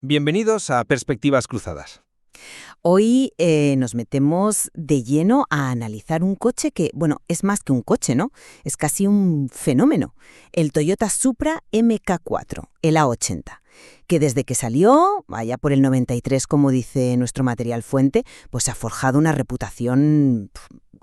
Bienvenidos a Perspectivas Cruzadas. Hoy nos metemos de lleno a analizar un coche que, bueno, es más que un coche, ¿no? Es casi un fenómeno. El Toyota Supra MK4, el A80, que desde que salió, allá por el 93, como dice nuestro material fuente, pues ha forjado una reputación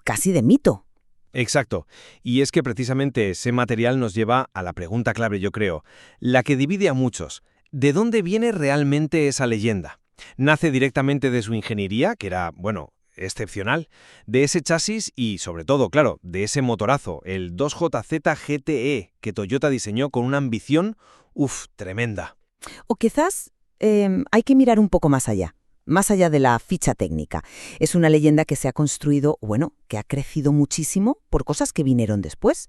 casi de mito. Exacto. Y es que precisamente ese material nos lleva a la pregunta clave, yo creo, la que divide a muchos. ¿De dónde viene realmente esa leyenda? ¿Nace directamente de su ingeniería, que era, bueno, excepcional, de ese chasis y, sobre todo, claro, de ese motorazo, el 2JZ GTE, que Toyota diseñó con una ambición, tremenda? O quizás hay que mirar un poco más allá de la ficha técnica. Es una leyenda que se ha construido, bueno, que ha crecido muchísimo por cosas que vinieron después.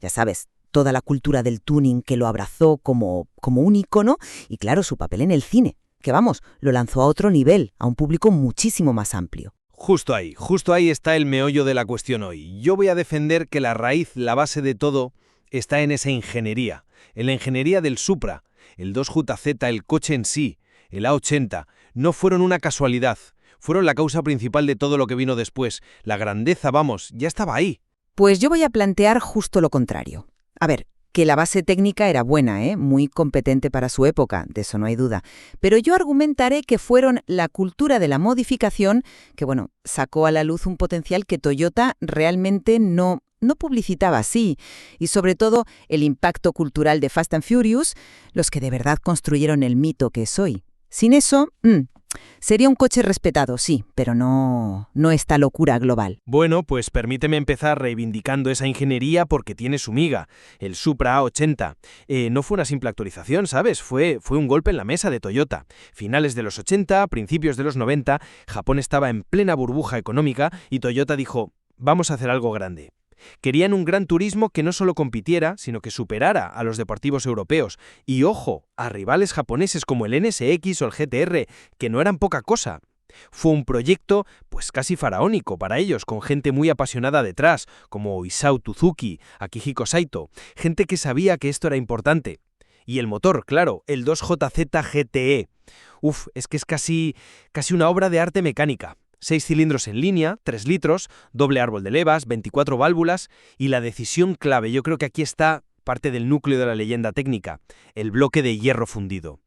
Ya sabes, toda la cultura del tuning que lo abrazó como un ícono y, claro, su papel en el cine, que vamos, lo lanzó a otro nivel, a un público muchísimo más amplio. Justo ahí está el meollo de la cuestión hoy. Yo voy a defender que la raíz, la base de todo, está en esa ingeniería, en la ingeniería del Supra, el 2JZ, el coche en sí, el A80, no fueron una casualidad, fueron la causa principal de todo lo que vino después. La grandeza, vamos, ya estaba ahí. Pues yo voy a plantear justo lo contrario. A ver, que la base técnica era buena, muy competente para su época, de eso no hay duda. Pero yo argumentaré que fueron la cultura de la modificación que, bueno, sacó a la luz un potencial que Toyota realmente no publicitaba así. Y sobre todo el impacto cultural de Fast and Furious, los que de verdad construyeron el mito que es hoy. Sin eso, sería un coche respetado, sí, pero no esta locura global. Bueno, pues permíteme empezar reivindicando esa ingeniería porque tiene su miga, el Supra A80. No fue una simple actualización, ¿sabes? Fue un golpe en la mesa de Toyota. Finales de los 80, principios de los 90, Japón estaba en plena burbuja económica y Toyota dijo, vamos a hacer algo grande. Querían un gran turismo que no solo compitiera, sino que superara a los deportivos europeos. Y ojo, a rivales japoneses como el NSX o el GTR, que no eran poca cosa. Fue un proyecto, pues casi faraónico para ellos, con gente muy apasionada detrás, como Isao Suzuki, Akihiko Saito, gente que sabía que esto era importante. Y el motor, claro, el 2JZ GTE. Es que es casi una obra de arte mecánica. 6 cilindros en línea, 3 litros, doble árbol de levas, 24 válvulas y la decisión clave, yo creo que aquí está parte del núcleo de la leyenda técnica, el bloque de hierro fundido.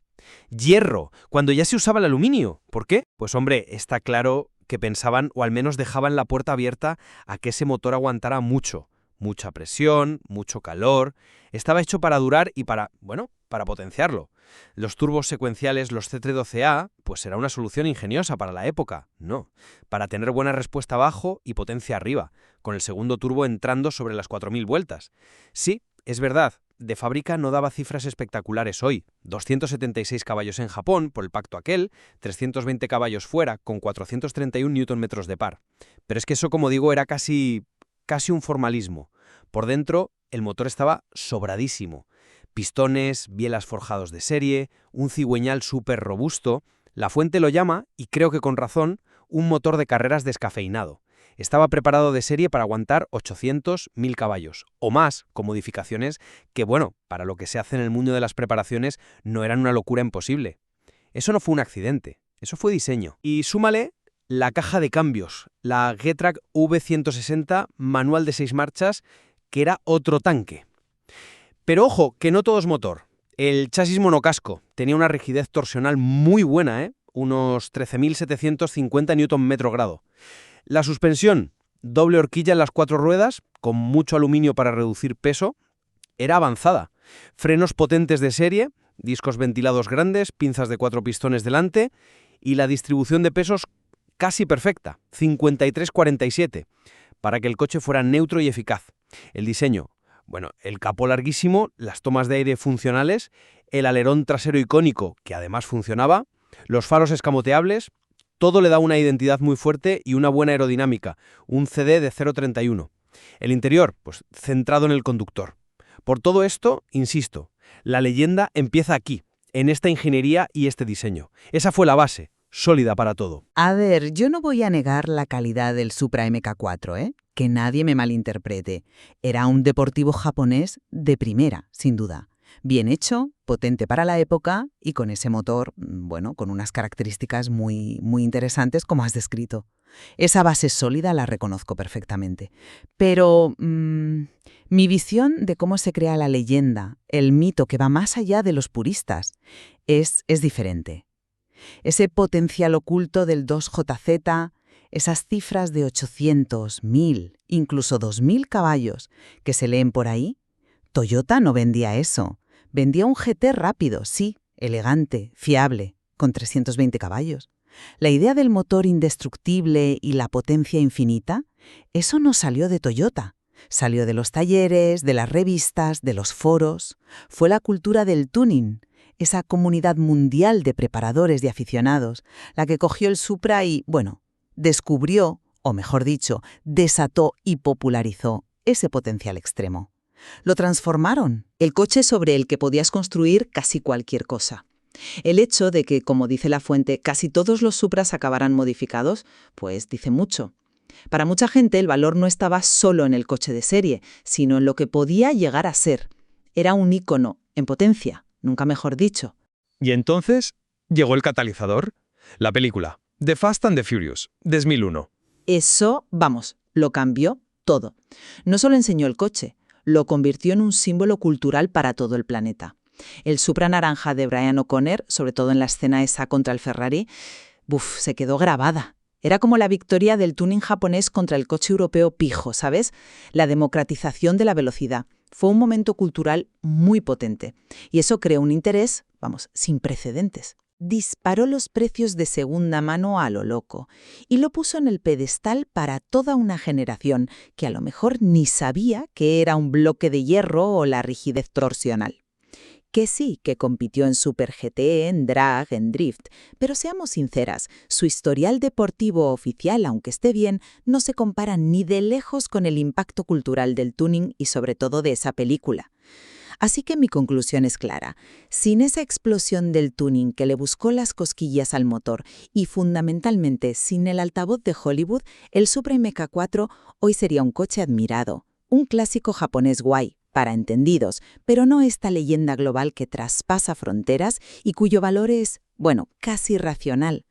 Hierro, cuando ya se usaba el aluminio. ¿Por qué? Pues hombre, está claro que pensaban o al menos dejaban la puerta abierta a que ese motor aguantara mucho. Mucha presión, mucho calor. Estaba hecho para durar y para potenciarlo. Los turbos secuenciales, los C312A, pues será una solución ingeniosa para la época. No, para tener buena respuesta abajo y potencia arriba, con el segundo turbo entrando sobre las 4000 vueltas. Sí, es verdad, de fábrica no daba cifras espectaculares hoy. 276 caballos en Japón, por el pacto aquel, 320 caballos fuera, con 431 Nm de par. Pero es que eso, como digo, era casi un formalismo. Por dentro, el motor estaba sobradísimo. Pistones, bielas forjados de serie, un cigüeñal súper robusto. La fuente lo llama, y creo que con razón, un motor de carreras descafeinado. Estaba preparado de serie para aguantar 800.000 caballos, o más, con modificaciones que, para lo que se hace en el mundo de las preparaciones, no eran una locura imposible. Eso no fue un accidente, eso fue diseño. Y súmale la caja de cambios, la Getrack V160 manual de 6 marchas, que era otro tanque. Pero ojo, que no todo es motor. El chasis monocasco tenía una rigidez torsional muy buena, unos 13.750 Nm/grado. La suspensión, doble horquilla en las 4 ruedas, con mucho aluminio para reducir peso, era avanzada. Frenos potentes de serie, discos ventilados grandes, pinzas de 4 pistones delante y la distribución de pesos casi perfecta, 53-47, para que el coche fuera neutro y eficaz. El diseño, el capó larguísimo, las tomas de aire funcionales, el alerón trasero icónico, que además funcionaba, los faros escamoteables, todo le da una identidad muy fuerte y una buena aerodinámica, un CD de 0,31. El interior, pues centrado en el conductor. Por todo esto, insisto, la leyenda empieza aquí, en esta ingeniería y este diseño. Esa fue la base. Sólida para todo. A ver, yo no voy a negar la calidad del Supra MK4, que nadie me malinterprete. Era un deportivo japonés de primera, sin duda. Bien hecho, potente para la época y con ese motor, bueno, con unas características muy, muy interesantes como has descrito. Esa base sólida la reconozco perfectamente. Pero mi visión de cómo se crea la leyenda, el mito que va más allá de los puristas, es diferente. Ese potencial oculto del 2JZ, esas cifras de 800, 1000, incluso 2000 caballos que se leen por ahí, Toyota no vendía eso. Vendía un GT rápido, sí, elegante, fiable, con 320 caballos. La idea del motor indestructible y la potencia infinita, eso no salió de Toyota. Salió de los talleres, de las revistas, de los foros. Fue la cultura del tuning, esa comunidad mundial de preparadores y aficionados, la que cogió el Supra y, bueno, descubrió, o mejor dicho, desató y popularizó ese potencial extremo. Lo transformaron, el coche sobre el que podías construir casi cualquier cosa. El hecho de que, como dice la fuente, casi todos los Supras acabaran modificados, pues dice mucho. Para mucha gente el valor no estaba solo en el coche de serie, sino en lo que podía llegar a ser. Era un ícono, en potencia, nunca mejor dicho. Y entonces llegó el catalizador, la película The Fast and the Furious, 2001. Eso, vamos, lo cambió todo. No solo enseñó el coche, lo convirtió en un símbolo cultural para todo el planeta. El Supra naranja de Brian O'Connor, sobre todo en la escena esa contra el Ferrari, se quedó grabada. Era como la victoria del tuning japonés contra el coche europeo pijo, ¿sabes? La democratización de la velocidad. Fue un momento cultural muy potente. Y eso creó un interés, sin precedentes. Disparó los precios de segunda mano a lo loco y lo puso en el pedestal para toda una generación que a lo mejor ni sabía que era un bloque de hierro o la rigidez torsional. Que sí, que compitió en Super GT, en drag, en drift, pero seamos sinceras, su historial deportivo oficial, aunque esté bien, no se compara ni de lejos con el impacto cultural del tuning y sobre todo de esa película. Así que mi conclusión es clara. Sin esa explosión del tuning que le buscó las cosquillas al motor y fundamentalmente sin el altavoz de Hollywood, el Supra MK4 hoy sería un coche admirado, un clásico japonés guay, para entendidos, pero no esta leyenda global que traspasa fronteras y cuyo valor es, casi racional.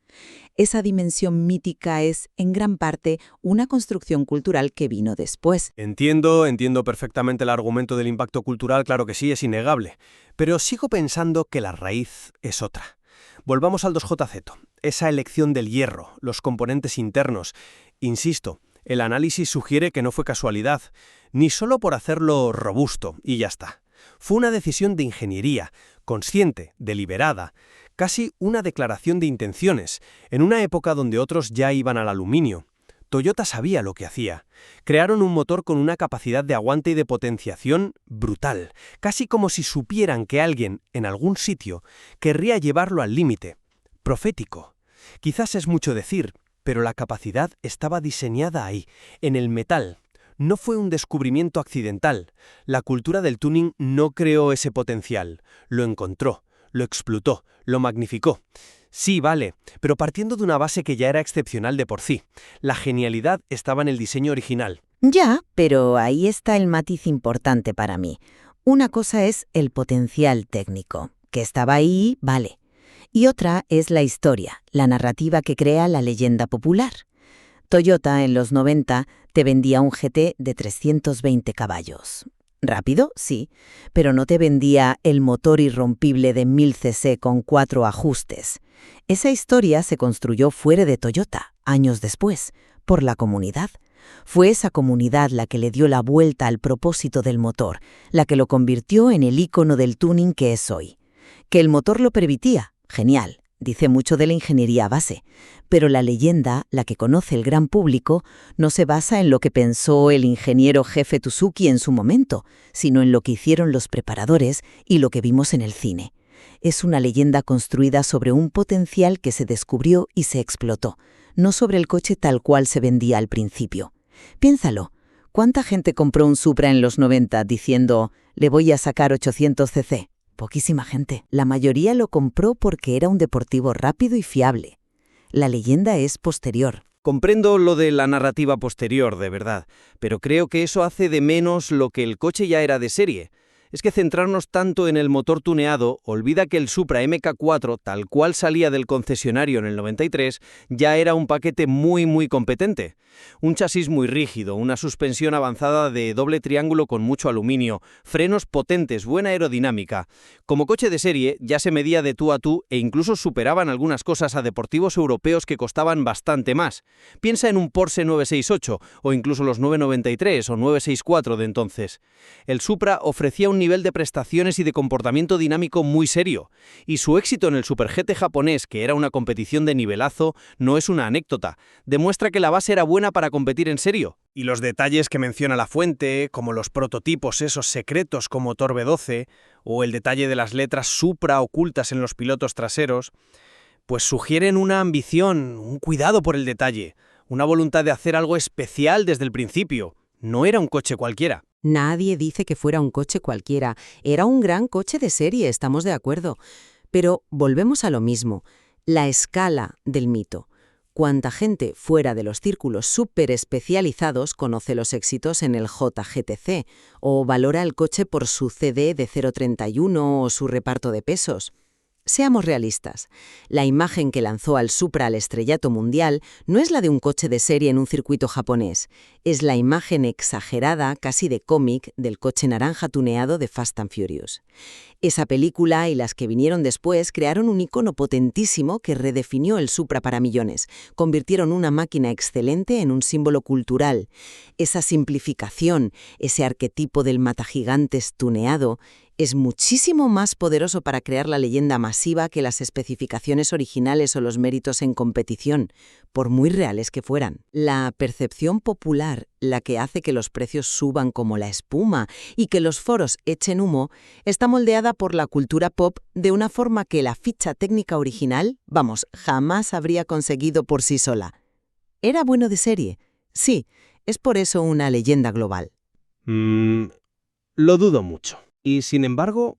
Esa dimensión mítica es, en gran parte, una construcción cultural que vino después. Entiendo perfectamente el argumento del impacto cultural, claro que sí, es innegable. Pero sigo pensando que la raíz es otra. Volvamos al 2JZ, esa elección del hierro, los componentes internos. Insisto, el análisis sugiere que no fue casualidad, ni solo por hacerlo robusto, y ya está. Fue una decisión de ingeniería, consciente, deliberada, casi una declaración de intenciones, en una época donde otros ya iban al aluminio. Toyota sabía lo que hacía. Crearon un motor con una capacidad de aguante y de potenciación brutal, casi como si supieran que alguien, en algún sitio, querría llevarlo al límite. Profético. Quizás es mucho decir, pero la capacidad estaba diseñada ahí, en el metal. No fue un descubrimiento accidental. La cultura del tuning no creó ese potencial, lo encontró, lo explotó, lo magnificó. Sí, vale, pero partiendo de una base que ya era excepcional de por sí. La genialidad estaba en el diseño original. Ya, pero ahí está el matiz importante para mí. Una cosa es el potencial técnico, que estaba ahí, vale. Y otra es la historia, la narrativa que crea la leyenda popular. Toyota en los 90 te vendía un GT de 320 caballos. Rápido, sí, pero no te vendía el motor irrompible de 1000 cc con 4 ajustes. Esa historia se construyó fuera de Toyota, años después, por la comunidad. Fue esa comunidad la que le dio la vuelta al propósito del motor, la que lo convirtió en el ícono del tuning que es hoy. Que el motor lo permitía, genial. Dice mucho de la ingeniería base, pero la leyenda, la que conoce el gran público, no se basa en lo que pensó el ingeniero jefe Tsuzuki en su momento, sino en lo que hicieron los preparadores y lo que vimos en el cine. Es una leyenda construida sobre un potencial que se descubrió y se explotó, no sobre el coche tal cual se vendía al principio. Piénsalo, ¿cuánta gente compró un Supra en los 90 diciendo «le voy a sacar 800 cc»? Poquísima gente. La mayoría lo compró porque era un deportivo rápido y fiable. La leyenda es posterior. Comprendo lo de la narrativa posterior, de verdad, pero creo que eso hace de menos lo que el coche ya era de serie. Es que centrarnos tanto en el motor tuneado olvida que el Supra MK4, tal cual salía del concesionario en el 93, ya era un paquete muy competente. Un chasis muy rígido, una suspensión avanzada de doble triángulo con mucho aluminio, frenos potentes, buena aerodinámica. Como coche de serie ya se medía de tú a tú e incluso superaban algunas cosas a deportivos europeos que costaban bastante más. Piensa en un Porsche 968 o incluso los 993 o 964 de entonces. El Supra ofrecía un nivel de prestaciones y de comportamiento dinámico muy serio, y su éxito en el Super GT japonés, que era una competición de nivelazo, no es una anécdota, demuestra que la base era buena para competir en serio. Y los detalles que menciona la fuente, como los prototipos esos secretos con motor V12, o el detalle de las letras Supra ocultas en los pilotos traseros, pues sugieren una ambición, un cuidado por el detalle, una voluntad de hacer algo especial desde el principio. No era un coche cualquiera. Nadie dice que fuera un coche cualquiera. Era un gran coche de serie, estamos de acuerdo. Pero volvemos a lo mismo, la escala del mito. ¿Cuánta gente fuera de los círculos súper especializados conoce los éxitos en el JGTC o valora el coche por su CD de 0,31 o su reparto de pesos? Seamos realistas, la imagen que lanzó al Supra al estrellato mundial no es la de un coche de serie en un circuito japonés, es la imagen exagerada, casi de cómic, del coche naranja tuneado de Fast and Furious. Esa película y las que vinieron después crearon un icono potentísimo que redefinió el Supra para millones, convirtieron una máquina excelente en un símbolo cultural. Esa simplificación, ese arquetipo del matagigantes tuneado, es muchísimo más poderoso para crear la leyenda masiva que las especificaciones originales o los méritos en competición, por muy reales que fueran. La percepción popular, la que hace que los precios suban como la espuma y que los foros echen humo, está moldeada por la cultura pop de una forma que la ficha técnica original, jamás habría conseguido por sí sola. ¿Era bueno de serie? Sí, es por eso una leyenda global. Lo dudo mucho. Y sin embargo,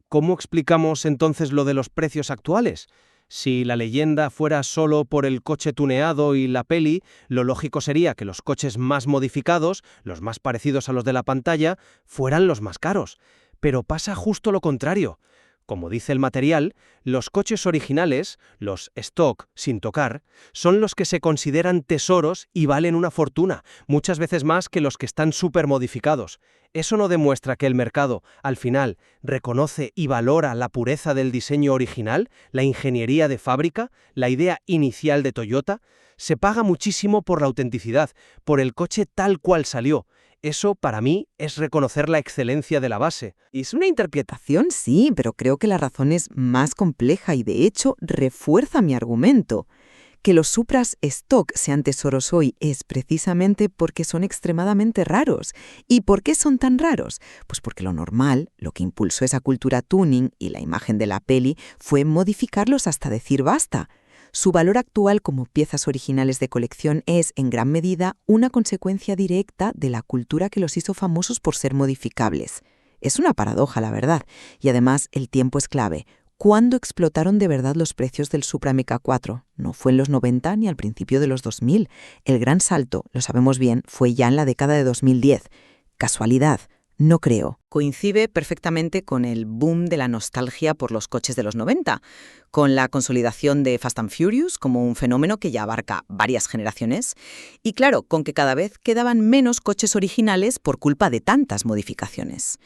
¿cómo explicamos entonces lo de los precios actuales? Si la leyenda fuera solo por el coche tuneado y la peli, lo lógico sería que los coches más modificados, los más parecidos a los de la pantalla, fueran los más caros. Pero pasa justo lo contrario. Como dice el material, los coches originales, los stock sin tocar, son los que se consideran tesoros y valen una fortuna, muchas veces más que los que están súper modificados. ¿Eso no demuestra que el mercado, al final, reconoce y valora la pureza del diseño original, la ingeniería de fábrica, la idea inicial de Toyota? Se paga muchísimo por la autenticidad, por el coche tal cual salió. Eso, para mí, es reconocer la excelencia de la base. Es una interpretación, sí, pero creo que la razón es más compleja y, de hecho, refuerza mi argumento. Que los Supras stock sean tesoros hoy es precisamente porque son extremadamente raros. ¿Y por qué son tan raros? Pues porque lo normal, lo que impulsó esa cultura tuning y la imagen de la peli, fue modificarlos hasta decir basta. Su valor actual como piezas originales de colección es, en gran medida, una consecuencia directa de la cultura que los hizo famosos por ser modificables. Es una paradoja, la verdad, y además el tiempo es clave. ¿Cuándo explotaron de verdad los precios del Supra MK4? No fue en los 90 ni al principio de los 2000. El gran salto, lo sabemos bien, fue ya en la década de 2010. ¿Casualidad? No creo. Coincide perfectamente con el boom de la nostalgia por los coches de los 90, con la consolidación de Fast and Furious como un fenómeno que ya abarca varias generaciones, y claro, con que cada vez quedaban menos coches originales por culpa de tantas modificaciones.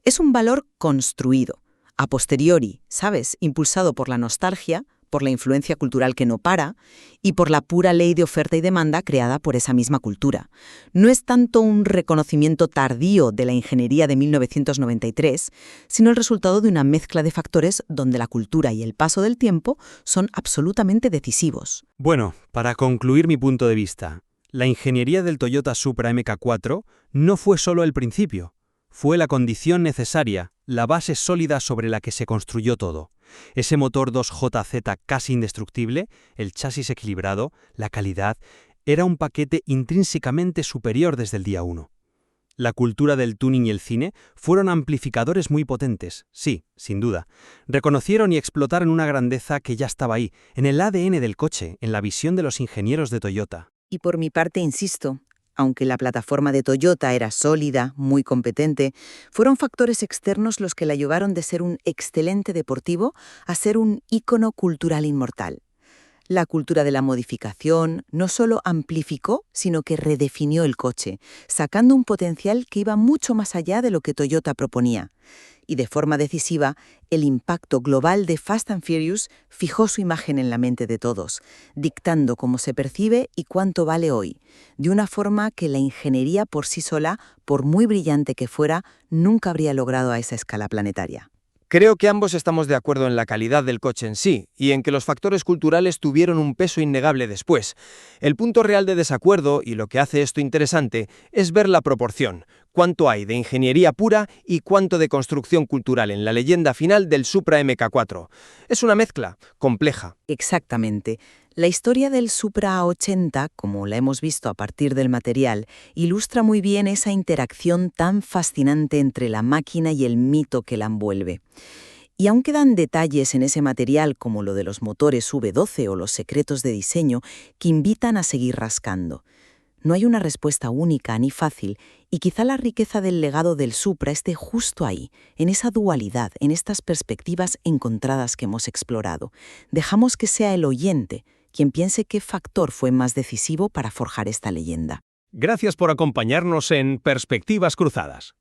Es un valor construido, a posteriori, ¿sabes?, impulsado por la nostalgia, por la influencia cultural que no para y por la pura ley de oferta y demanda creada por esa misma cultura. No es tanto un reconocimiento tardío de la ingeniería de 1993, sino el resultado de una mezcla de factores donde la cultura y el paso del tiempo son absolutamente decisivos. Bueno, para concluir mi punto de vista, la ingeniería del Toyota Supra MK4 no fue solo el principio, fue la condición necesaria, la base sólida sobre la que se construyó todo. Ese motor 2JZ casi indestructible, el chasis equilibrado, la calidad, era un paquete intrínsecamente superior desde el día 1. La cultura del tuning y el cine fueron amplificadores muy potentes, sí, sin duda. Reconocieron y explotaron una grandeza que ya estaba ahí, en el ADN del coche, en la visión de los ingenieros de Toyota. Y por mi parte, insisto, Aunque la plataforma de Toyota era sólida, muy competente, fueron factores externos los que la llevaron de ser un excelente deportivo a ser un ícono cultural inmortal. La cultura de la modificación no solo amplificó, sino que redefinió el coche, sacando un potencial que iba mucho más allá de lo que Toyota proponía. Y de forma decisiva, el impacto global de Fast and Furious fijó su imagen en la mente de todos, dictando cómo se percibe y cuánto vale hoy, de una forma que la ingeniería por sí sola, por muy brillante que fuera, nunca habría logrado a esa escala planetaria. Creo que ambos estamos de acuerdo en la calidad del coche en sí y en que los factores culturales tuvieron un peso innegable después. El punto real de desacuerdo, y lo que hace esto interesante, es ver la proporción. Cuánto hay de ingeniería pura y cuánto de construcción cultural en la leyenda final del Supra MK4. Es una mezcla compleja. Exactamente. La historia del Supra A80, como la hemos visto a partir del material, ilustra muy bien esa interacción tan fascinante entre la máquina y el mito que la envuelve. Y aún quedan detalles en ese material como lo de los motores V12 o los secretos de diseño que invitan a seguir rascando. No hay una respuesta única ni fácil, y quizá la riqueza del legado del Supra esté justo ahí, en esa dualidad, en estas perspectivas encontradas que hemos explorado. Dejamos que sea el oyente quien piense qué factor fue más decisivo para forjar esta leyenda. Gracias por acompañarnos en Perspectivas Cruzadas.